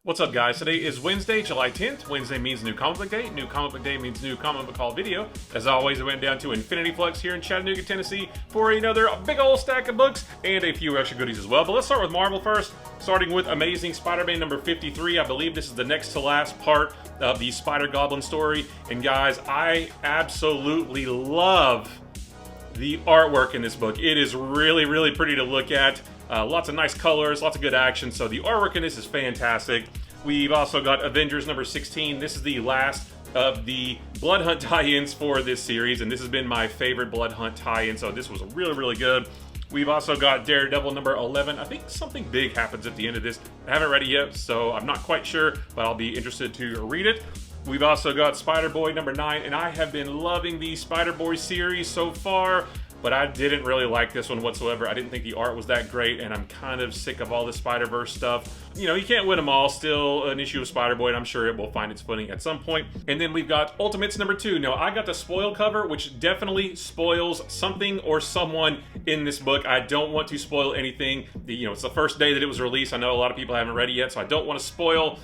What's up, guys? Today is Wednesday, July 10th. Wednesday means new comic book day. New comic book day means new comic book haul video. As always, I went down to Infinity Flux here in Chattanooga, Tennessee for another big old stack of books and a few extra goodies as well. But let's start with Marvel first, starting with Amazing Spider-Man number 53. I believe this is the next to last part of the Spider-Goblin story. And guys, I absolutely love the artwork in this book. It is really pretty to look at. Lots of nice colors, lots of good action, so the artwork in this is fantastic. We've also got Avengers number 16. This is the last of the Blood Hunt tie-ins for this series, and this has been my favorite Blood Hunt tie-in, so this was really good. We've also got Daredevil number 11. I think something big happens at the end of this. I haven't read it yet, so I'm not quite sure, but I'll be interested to read it. We've also got Spider-Boy number 9, and I have been loving the Spider-Boy series so far, but I didn't really like this one whatsoever. I didn't think the art was that great, and I'm kind of sick of all the Spider-Verse stuff. You know, you can't win them all. Still an issue of Spider-Boy, and I'm sure it will find its footing at some point. And then we've got Ultimates number 2. Now, I got the spoil cover, which definitely spoils something or someone in this book. I don't want to spoil anything. It's the first day that it was released. I know a lot of people haven't read it yet, so I don't want to spoil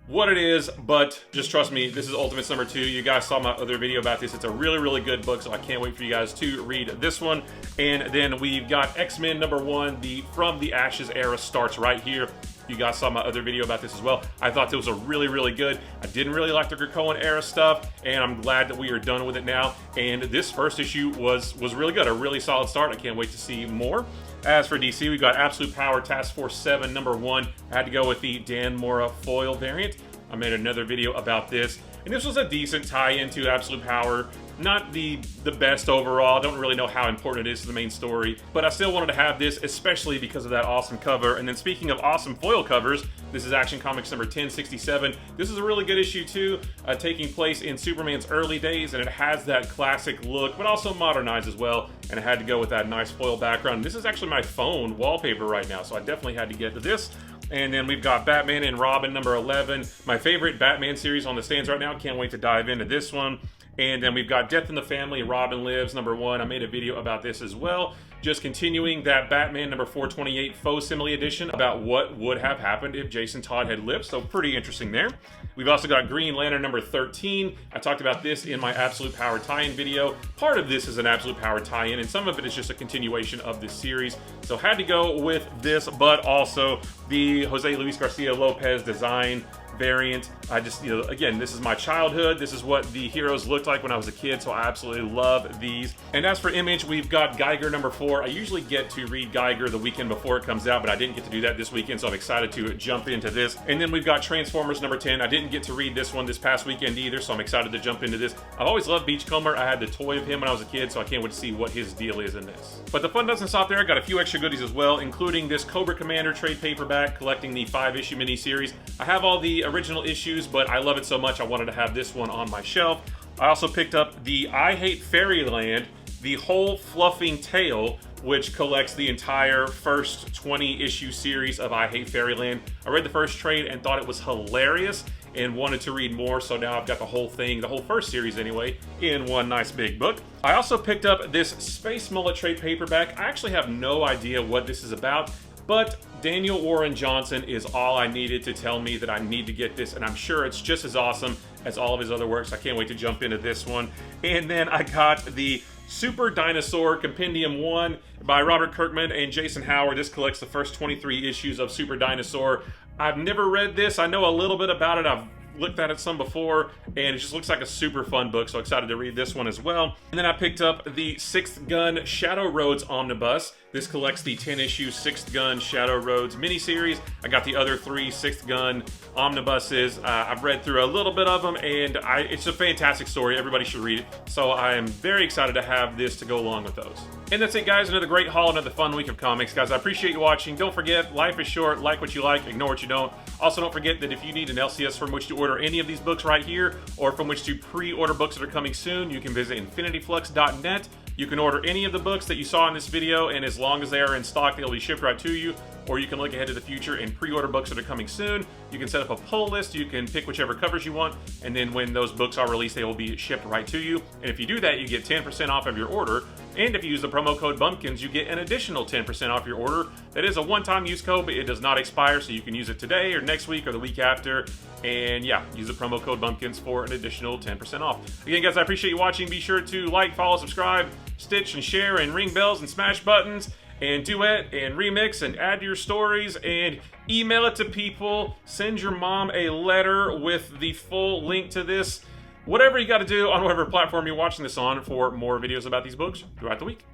what it is, but just trust me, this is Ultimates number 2. You guys saw my other video about this. It's a really good book, so I can't wait for you guys to read this one. And then we've got X-Men number 1. The From the Ashes era starts right here. You guys saw my other video about this as well. I thought it was a really good. I didn't really like the Krakoan era stuff, and I'm glad that we are done with it now. And this first issue was really good. A really solid start. I can't wait to see more. As for DC, we've got Absolute Power Task Force 7 number 1. I had to go with the Dan Mora foil variant. I made another video about this, and this was a decent tie-in to Absolute Power. Not the best overall. I don't really know how important it is to the main story, but I still wanted to have this, especially because of that awesome cover. And then speaking of awesome foil covers, this is Action Comics number 1067. This is a really good issue too, taking place in Superman's early days, and it has that classic look, but also modernized as well. And I had to go with that nice foil background. This is actually my phone wallpaper right now, so I definitely had to get to this. And then we've got Batman and Robin number 11. My favorite Batman series on the stands right now. Can't wait to dive into this one. And then we've got Death in the Family, Robin Lives, number 1. I made a video about this as well. Just continuing that Batman number 428 faux simile edition about what would have happened if Jason Todd had lived. So pretty interesting there. We've also got Green Lantern number 13. I talked about this in my Absolute Power tie-in video. Part of this is an Absolute Power tie-in, and some of it is just a continuation of this series. So had to go with this, but also the Jose Luis Garcia Lopez design variant. I just, again, this is my childhood. This is what the heroes looked like when I was a kid, so I absolutely love these. And as for Image, we've got Geiger number 4. I usually get to read Geiger the weekend before it comes out, but I didn't get to do that this weekend, so I'm excited to jump into this. And then we've got Transformers number 10. I didn't get to read this one this past weekend either, so I'm excited to jump into this. I've always loved Beachcomber. I had the toy of him when I was a kid, so I can't wait to see what his deal is in this. But the fun doesn't stop there. I got a few extra goodies as well, including this Cobra Commander trade paperback collecting the 5-issue miniseries. I have all the original issues, but I love it so much I wanted to have this one on my shelf. I also picked up the I Hate Fairyland, the whole fluffing tale, which collects the entire first 20-issue series of I Hate Fairyland. I read the first trade and thought it was hilarious and wanted to read more, so now I've got the whole thing, the whole first series anyway, in one nice big book. I also picked up this Space Mullet trade paperback. I actually have no idea what this is about, but Daniel Warren Johnson is all I needed to tell me that I need to get this, and I'm sure it's just as awesome as all of his other works. I can't wait to jump into this one. And then I got the Super Dinosaur Compendium 1 by Robert Kirkman and Jason Howard. This collects the first 23 issues of Super Dinosaur. I've never read this. I know a little bit about it. I've looked at it some before, and it just looks like a super fun book, so excited to read this one as well. And then I picked up the Sixth Gun Shadow Roads Omnibus. This collects the 10-issue Sixth Gun Shadow Roads miniseries. I got the other 3 Sixth Gun omnibuses. I've read through a little bit of them, and it's a fantastic story. Everybody should read it. So I am very excited to have this to go along with those. And that's it, guys. Another great haul, another fun week of comics. Guys, I appreciate you watching. Don't forget, life is short. Like what you like, ignore what you don't. Also, don't forget that if you need an LCS from which to order any of these books right here, or from which to pre-order books that are coming soon, you can visit infinityflux.net. You can order any of the books that you saw in this video, and as long as they are in stock, they'll be shipped right to you. Or you can look ahead to the future and pre-order books that are coming soon. You can set up a pull list. You can pick whichever covers you want, and then when those books are released, they will be shipped right to you. And if you do that, you get 10% off of your order And if you use the promo code Bumpkins, you get an additional 10% off your order. That is a one-time use code, but it does not expire, so you can use it today or next week or the week after. And yeah, use the promo code Bumpkins for an additional 10% off. Again, guys, I appreciate you watching. Be sure to like, follow, subscribe, stitch, and share, and ring bells, and smash buttons, and duet, and remix, and add to your stories, and email it to people. Send your mom a letter with the full link to this. Whatever you got to do on whatever platform you're watching this on for more videos about these books throughout the week.